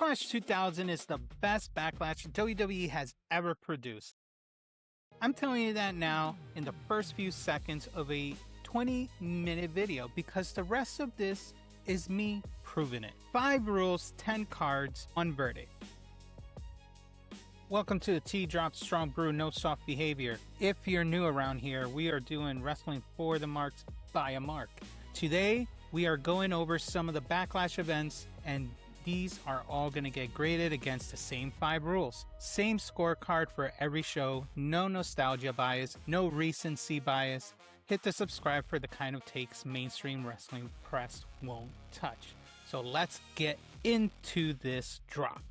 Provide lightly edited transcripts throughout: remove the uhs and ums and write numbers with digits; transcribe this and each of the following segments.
Backlash 2000 is the best Backlash WWE has ever produced. I'm telling you that now in the first few seconds of a 20-minute video because the rest of this is me proving it. 5 rules, 10 cards, 1 verdict. Welcome to the T-Drop Strong Brew No Soft Behavior. If you're new around here, we are doing wrestling for the marks by a mark. Today, we are going over some of the Backlash events, and these are all going to get graded against the same 5 rules. Same scorecard for every show, no nostalgia bias, no recency bias. Hit the subscribe for the kind of takes mainstream wrestling press won't touch. So let's get into this drop.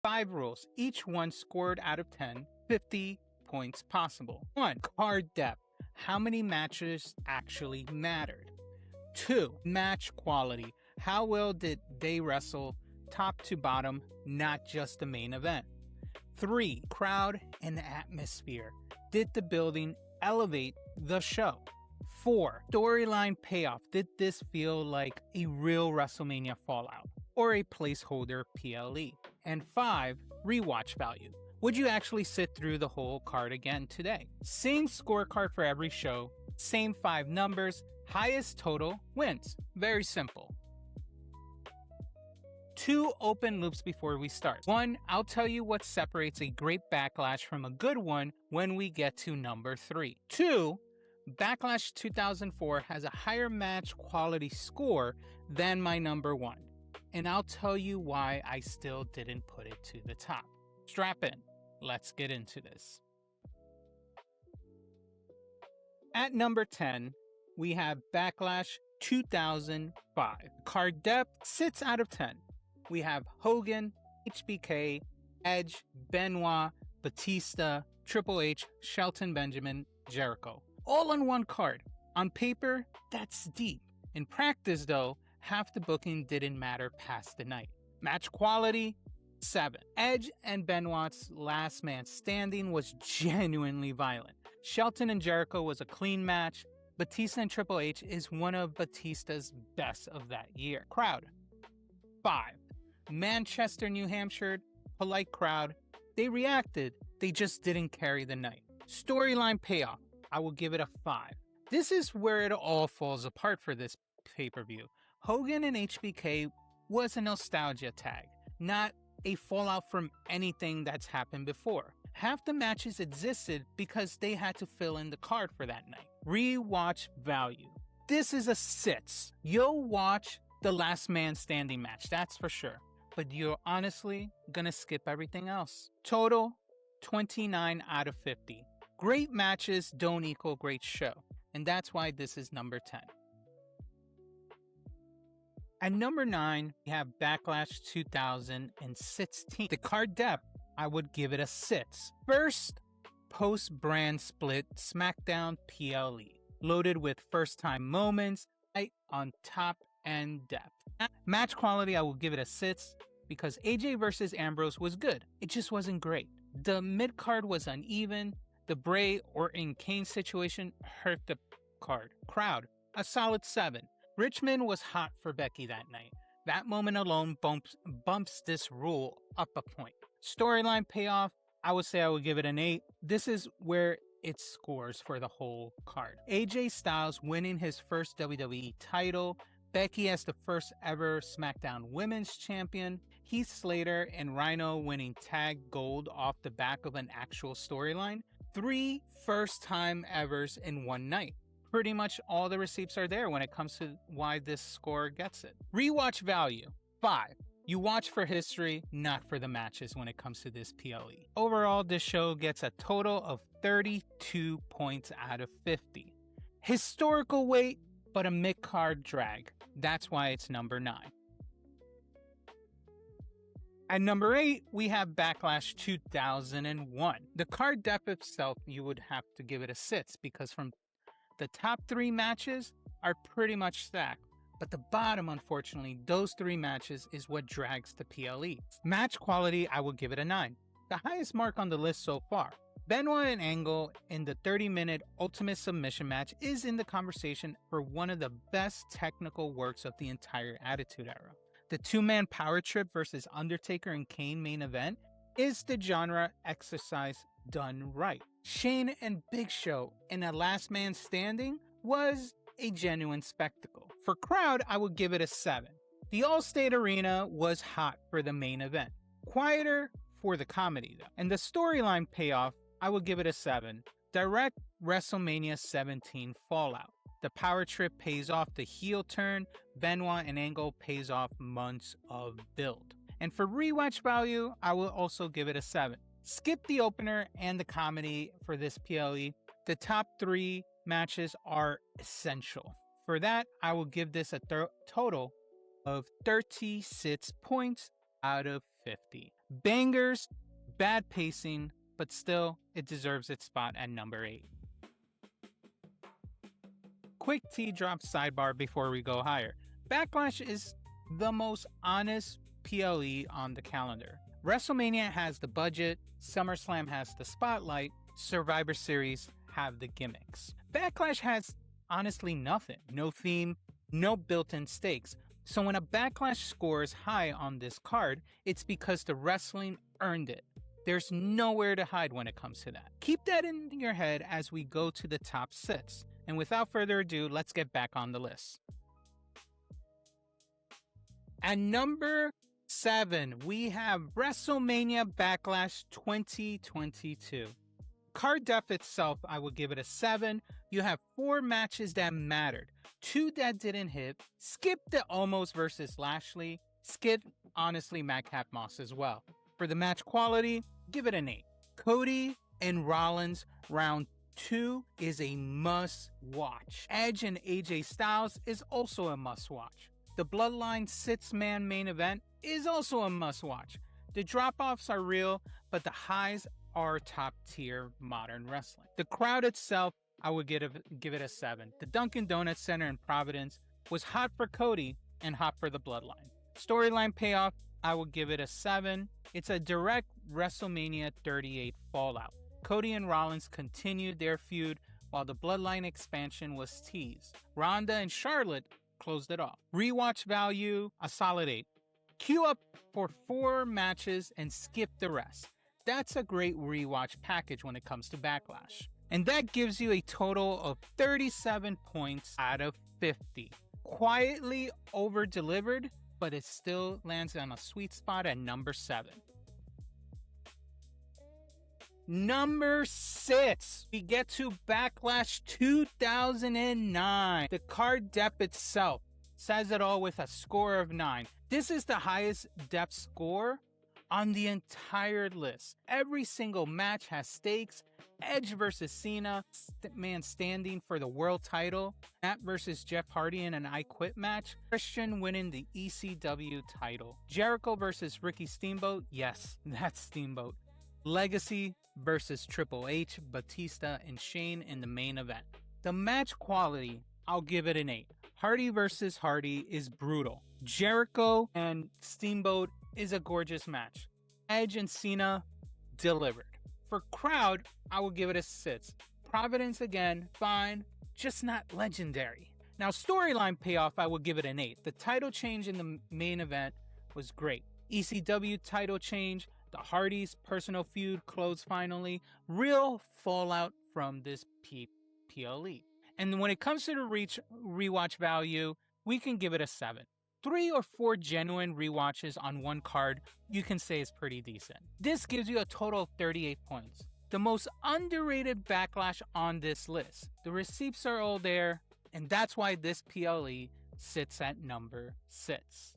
5 rules, each one scored out of 10, 50 points possible. 1. Card depth. How many matches actually mattered? 2. Match quality. How well did they wrestle top to bottom, not just the main event? 3. Crowd and atmosphere. Did the building elevate the show? 4. Storyline payoff. Did this feel like a real WrestleMania fallout or a placeholder PLE? And 5. Rewatch value. Would you actually sit through the whole card again today? Same scorecard for every show, same 5 numbers, highest total wins. Very simple. 2 open loops before we start. 1, I'll tell you what separates a great Backlash from a good one when we get to number 3. 2, Backlash 2004 has a higher match quality score than my number 1. And I'll tell you why I still didn't put it to the top. Strap in. Let's get into this. At number 10, we have Backlash 2005. Card depth, 6 out of 10. We have Hogan, HBK, Edge, Benoit, Batista, Triple H, Shelton Benjamin, Jericho. All on one card. On paper, that's deep. In practice, though, half the booking didn't matter past the night. Match quality, 7. Edge and Benoit's last man standing was genuinely violent. Shelton and Jericho was a clean match. Batista and Triple H is one of Batista's best of that year. Crowd, 5. Manchester, New Hampshire, polite crowd. They reacted, they just didn't carry the night. Storyline payoff, I will give it a 5. This is where it all falls apart for this pay-per-view. Hogan and HBK was a nostalgia tag, not a fallout from anything that's happened before. Half the matches existed because they had to fill in the card for that night. Rewatch value. This is a 6. You'll watch the last man standing match, that's for sure. But you're honestly gonna skip everything else. Total, 29 out of 50. Great matches don't equal great show. And that's why this is number 10. At number 9, we have Backlash 2016. The card depth, I would give it a 6. First post-brand split SmackDown PLE, loaded with first-time moments, right on top and depth. Match quality, I will give it a 6 because AJ versus Ambrose was good. It just wasn't great. The mid-card was uneven. The Bray or in Kane situation hurt the card. Crowd, a solid 7. Richmond was hot for Becky that night. That moment alone bumps this rule up a point. Storyline payoff, I would say I would give it an 8. This is where it scores for the whole card. AJ Styles winning his first WWE title. Becky as the first ever SmackDown Women's Champion. Heath Slater and Rhino winning tag gold off the back of an actual storyline. 3 first time evers in one night. Pretty much all the receipts are there when it comes to why this score gets it. Rewatch value, 5. You watch for history, not for the matches when it comes to this PLE. Overall, this show gets a total of 32 points out of 50. Historical weight, but a mid-card drag. That's why it's number 9. At number 8, we have Backlash 2001. The card depth itself, you would have to give it a 6 because from the top 3 matches are pretty much stacked, but the bottom, unfortunately, those 3 matches is what drags the PLE. Match quality, I will give it a 9. The highest mark on the list so far. Benoit and Angle in the 30-minute Ultimate Submission match is in the conversation for one of the best technical works of the entire Attitude Era. The two-man power trip versus Undertaker and Kane main event is the genre exercise done right. Shane and Big Show in a last man standing was a genuine spectacle. For crowd, I would give it a 7. The Allstate Arena was hot for the main event. Quieter for the comedy though. And the storyline payoff, I would give it a 7. Direct WrestleMania 17 fallout. The power trip pays off the heel turn, Benoit and Angle pays off months of build. And for rewatch value, I will also give it a 7. Skip the opener and the comedy for this PLE. The top 3 matches are essential. For that, I will give this a total of 36 points out of 50. Bangers, bad pacing, but still, it deserves its spot at number 8. Quick T-drop sidebar before we go higher. Backlash is the most honest PLE on the calendar. WrestleMania has the budget, SummerSlam has the spotlight, Survivor Series have the gimmicks. Backlash has honestly nothing. No theme, no built-in stakes. So when a Backlash scores high on this card, it's because the wrestling earned it. There's nowhere to hide when it comes to that. Keep that in your head as we go to the top 6. And without further ado, let's get back on the list. At number 7, we have WrestleMania Backlash 2022. Card depth itself, I would give it a 7. You have 4 matches that mattered, 2 that didn't hit. Skip the Omos versus Lashley. Skip, honestly, Madcap Moss as well. For the match quality, give it an 8. Cody and Rollins round 2 is a must-watch. Edge and AJ Styles is also a must-watch. The Bloodline 6-man main event is also a must-watch. The drop-offs are real, but the highs are top-tier modern wrestling. The crowd itself, I would give it a 7. The Dunkin' Donuts Center in Providence was hot for Cody and hot for the Bloodline. Storyline payoff, I would give it a 7. It's a direct WrestleMania 38 fallout. Cody and Rollins continued their feud while the Bloodline expansion was teased. Ronda and Charlotte closed it off. Rewatch value, a solid 8. Queue up for 4 matches and skip the rest. That's a great rewatch package when it comes to Backlash. And that gives you a total of 37 points out of 50. Quietly over-delivered, but it still lands on a sweet spot at number 7. Number 6, we get to Backlash 2009. The card depth itself says it all with a score of 9. This is the highest depth score on the entire list. Every single match has stakes. Edge versus Cena, man standing for the world title. Matt versus Jeff Hardy in an I Quit match. Christian winning the ECW title. Jericho versus Ricky Steamboat. Yes, that's Steamboat. Legacy versus Triple H, Batista, and Shane in the main event. The match quality, I'll give it an 8. Hardy versus Hardy is brutal. Jericho and Steamboat is a gorgeous match. Edge and Cena delivered. For crowd, I will give it a 6. Providence again, fine, just not legendary. Now storyline payoff, I will give it an 8. The title change in the main event was great. ECW title change, the Hardys personal feud closed finally. Real fallout from this PLE. And when it comes to the rewatch value, we can give it a 7. 3 or 4 genuine rewatches on one card, you can say is pretty decent. This gives you a total of 38 points. The most underrated Backlash on this list. The receipts are all there, and that's why this PLE sits at number 6.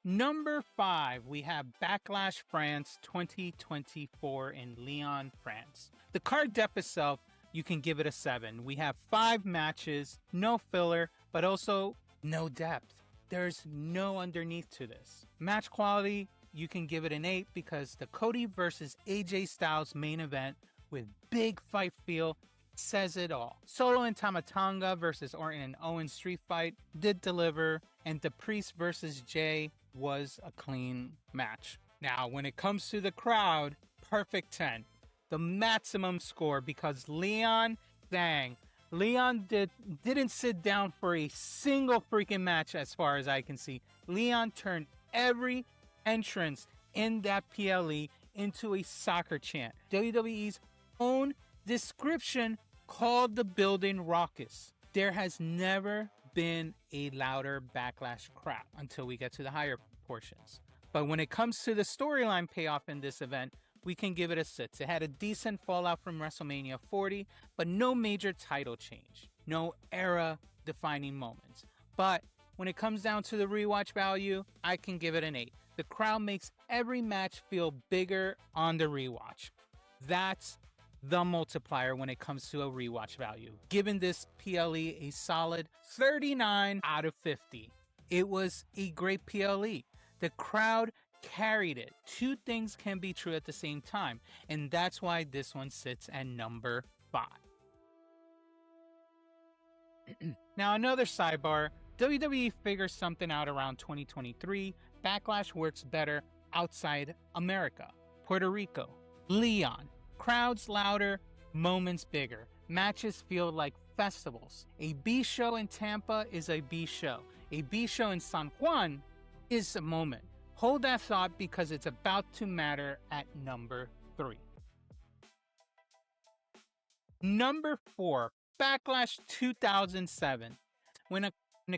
Number 5, we have Backlash France 2024 in Lyon, France. The card depth itself, you can give it a 7. We have 5 matches, no filler, but also no depth. There's no underneath to this. Match quality, you can give it an 8 because the Cody versus AJ Styles main event with big fight feel says it all. Solo and Tamatanga versus Orton and Owens street fight did deliver, and the Priest versus Jay was a clean match. Now, when it comes to the crowd, perfect 10. The maximum score because Leon, dang, Leon didn't sit down for a single freaking match as far as I can see. Leon turned every entrance in that PLE into a soccer chant. WWE's own description called the building raucous. There has never been a louder Backlash crowd until we get to the higher portions. But when it comes to the storyline payoff in this event, we can give it a 6. It had a decent fallout from WrestleMania 40, but no major title change. No era-defining moments. But when it comes down to the rewatch value, I can give it an 8. The crowd makes every match feel bigger on the rewatch. That's the multiplier when it comes to a rewatch value. Giving this PLE a solid 39 out of 50. It was a great PLE. The crowd carried it. Two things can be true at the same time, and that's why this one sits at number 5. Now, another sidebar. WWE figures something out around 2023. Backlash works better outside America. Puerto Rico. Leon. Crowds louder, moments bigger. Matches feel like festivals. A B show in Tampa is a B show. A B show in San Juan is a moment. Hold that thought because it's about to matter at number 3. Number 4, Backlash 2007. When it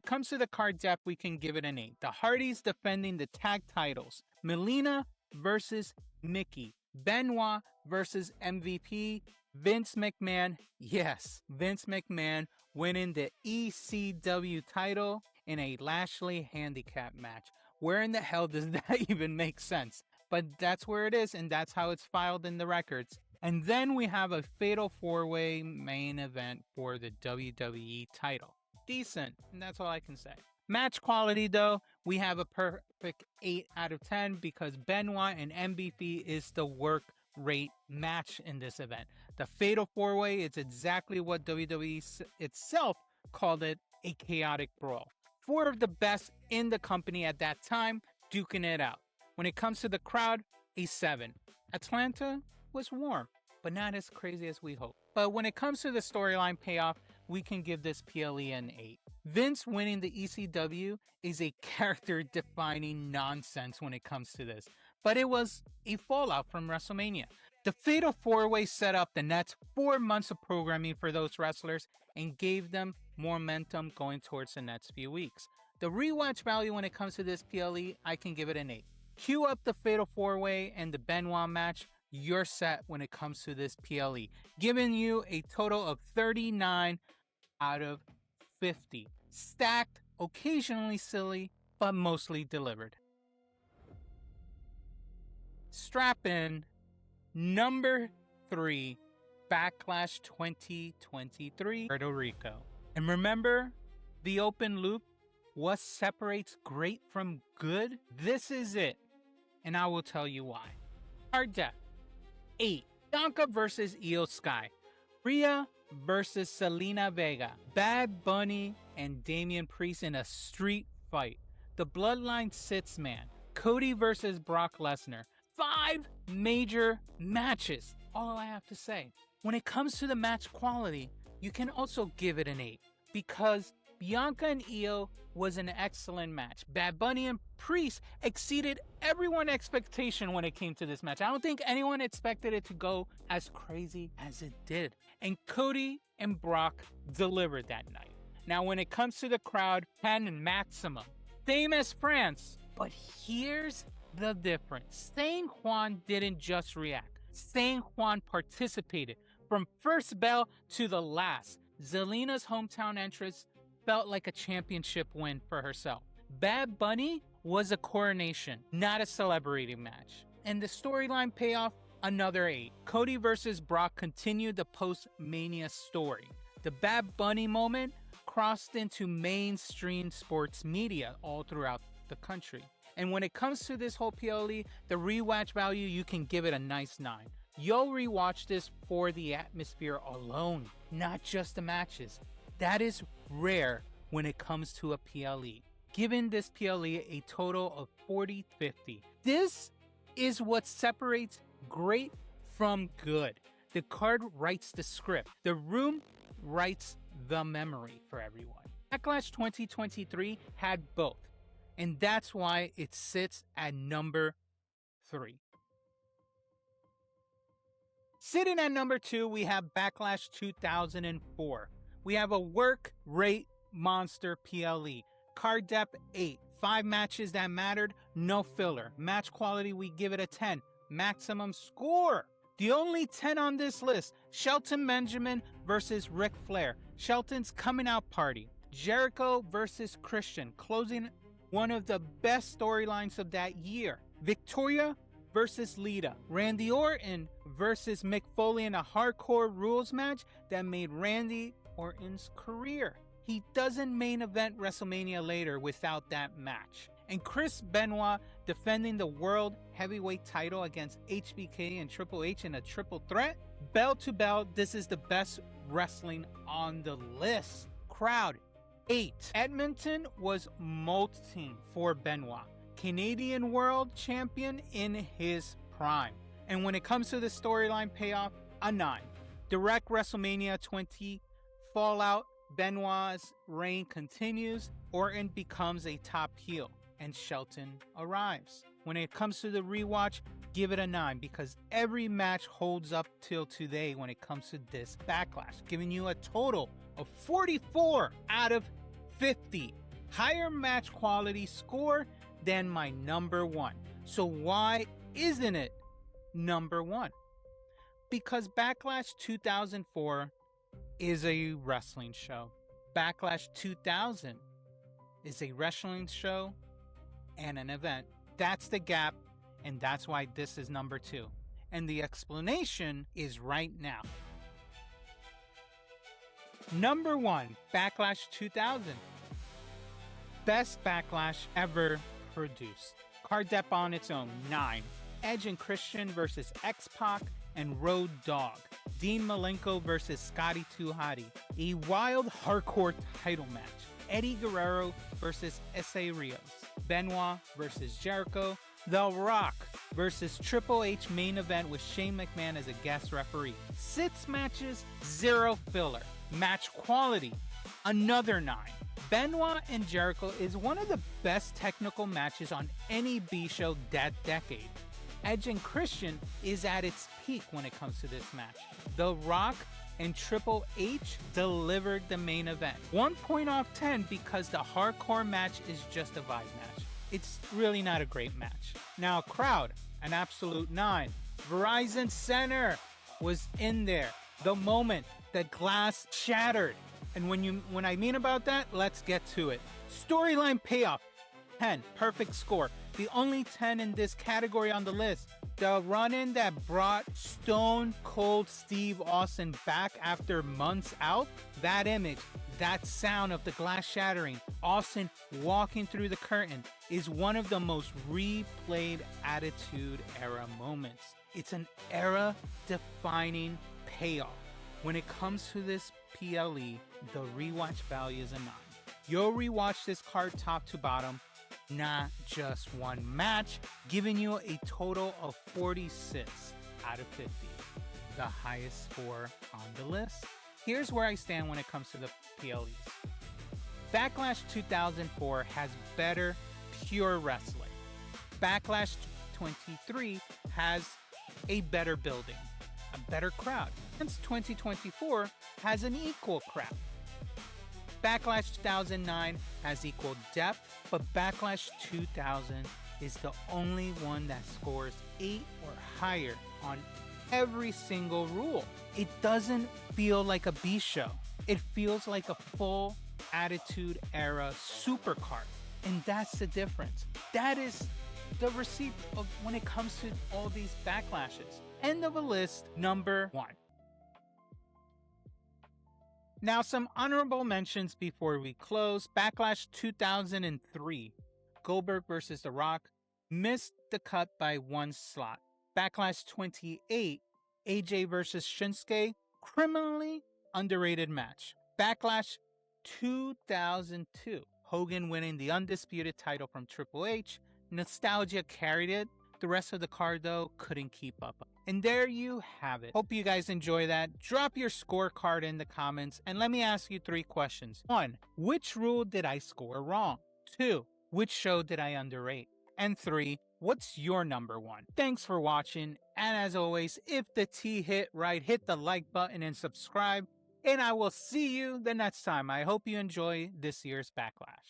comes to the card depth, we can give it an 8. The Hardys defending the tag titles. Melina versus Mickey. Benoit versus MVP. Vince McMahon. Yes, Vince McMahon winning the ECW title in a Lashley handicap match. Where in the hell does that even make sense? But that's where it is, and that's how it's filed in the records. And then we have a fatal 4-way main event for the WWE title. Decent, and that's all I can say. Match quality, though, we have a perfect 8 out of 10 because Benoit and MVP is the work rate match in this event. The fatal 4-way is exactly what WWE itself called it, a chaotic brawl. 4 of the best in the company at that time, duking it out. When it comes to the crowd, a 7. Atlanta was warm, but not as crazy as we hoped. But when it comes to the storyline payoff, we can give this PLE an 8. Vince winning the ECW is a character-defining nonsense when it comes to this, but it was a fallout from WrestleMania. The Fatal 4-Way set up the next 4 months of programming for those wrestlers and gave them momentum going towards the next few weeks. The rewatch value when it comes to this PLE, I can give it an 8. Cue up the Fatal 4-Way and the Benoit match, you're set when it comes to this PLE, giving you a total of 39 out of 50. Stacked, occasionally silly, but mostly delivered. Strap in. Number 3, Backlash 2023, Puerto Rico. And remember the open loop? What separates great from good? This is it. And I will tell you why. Card depth. 8. Bianca versus Io Sky. Rhea versus Selena Vega. Bad Bunny and Damian Priest in a street fight. The Bloodline 6-man. Cody versus Brock Lesnar. 5 major matches. All I have to say. When it comes to the match quality, you can also give it an 8 because Bianca and Io was an excellent match. Bad Bunny and Priest exceeded everyone's expectation when it came to this match. I don't think anyone expected it to go as crazy as it did. And Cody and Brock delivered that night. Now, when it comes to the crowd, 10 and maximum. Same as France. But here's the difference. Saint Juan didn't just react. Saint Juan participated from first bell to the last. Zelina's hometown entrance felt like a championship win for herself. Bad Bunny was a coronation, not a celebrity match. And the storyline payoff, another 8. Cody versus Brock continued the post-Mania story. The Bad Bunny moment crossed into mainstream sports media all throughout the country. And when it comes to this whole PLE, the rewatch value, you can give it a nice 9. You'll rewatch this for the atmosphere alone, not just the matches. That is rare when it comes to a PLE. Giving this PLE a total of 40/50. This is what separates great from good. The card writes the script. The room writes the memory for everyone. Backlash 2023 had both, and that's why it sits at number 3. Sitting at number 2, we have Backlash 2004. We have a work rate monster PLE. Card depth 8. 5 matches that mattered, no filler. Match quality, we give it a 10. Maximum score. The only 10 on this list: Shelton Benjamin versus Ric Flair. Shelton's coming out party. Jericho versus Christian, closing one of the best storylines of that year. Victoria versus Lita. Randy Orton versus Mick Foley in a hardcore rules match that made Randy Orton's career. He doesn't main event WrestleMania later without that match. And Chris Benoit defending the World Heavyweight title against HBK and Triple H in a triple threat. Bell to bell, this is the best wrestling on the list. Crowd 8. Edmonton was molting for Benoit, Canadian World Champion in his prime. And when it comes to the storyline payoff, a 9. Direct WrestleMania 20 fallout, Benoit's reign continues, Orton becomes a top heel, and Shelton arrives. When it comes to the rewatch, give it a 9 because every match holds up till today when it comes to this Backlash, giving you a total of 44 out of 50. Higher match quality score than my number 1. So why isn't it number 1? Because Backlash 2004 is a wrestling show. Backlash 2000 is a wrestling show and an event. That's the gap, and that's why this is number 2. And the explanation is right now. Number 1, Backlash 2000. Best Backlash ever produced. Card depth on its own, 9. Edge and Christian versus X-Pac and Road Dogg. Dean Malenko versus Scotty 2 Hotty. A wild hardcore title match. Eddie Guerrero versus S.A. Rios. Benoit versus Jericho. The Rock versus Triple H main event with Shane McMahon as a guest referee. 6 matches, 0 filler. Match quality, another 9. Benoit and Jericho is one of the best technical matches on any B show that decade. Edge and Christian is at its peak when it comes to this match. The Rock and Triple H delivered the main event. 1 point off 10 because the hardcore match is just a vibe match. It's really not a great match. Now, crowd, an absolute 9. Verizon Center was in there the moment the glass shattered. And when I mean about that, let's get to it. Storyline payoff, 10, perfect score. The only 10 in this category on the list. The run-in that brought Stone Cold Steve Austin back after months out. That image, that sound of the glass shattering, Austin walking through the curtain, is one of the most replayed Attitude Era moments. It's an era-defining payoff. When it comes to this PLE, the rewatch value is a 9. You'll rewatch this card top to bottom, not just one match, giving you a total of 46 out of 50, the highest score on the list. Here's where I stand when it comes to the PLEs. Backlash 2004 has better pure wrestling. Backlash 23 has a better building, a better crowd. Since 2024 has an equal crowd. Backlash 2009 has equal depth, but Backlash 2000 is the only one that scores 8 or higher on every single rule. It doesn't feel like a B show. It feels like a full Attitude Era supercard. And that's the difference. That is the receipt of when it comes to all these backlashes. End of a list, number 1. Now, some honorable mentions before we close. Backlash 2003. Goldberg versus The Rock missed the cut by 1 slot. Backlash 28. AJ versus Shinsuke. Criminally underrated match. Backlash 2002. Hogan winning the undisputed title from Triple H. Nostalgia carried it. The rest of the card, though, couldn't keep up. And there you have it. Hope you guys enjoy that. Drop your scorecard in the comments and let me ask you 3 questions. 1, which rule did I score wrong? 2, which show did I underrate? And 3, what's your number 1? Thanks for watching. And as always, if the T hit right, hit the like button and subscribe. And I will see you the next time. I hope you enjoy this year's Backlash.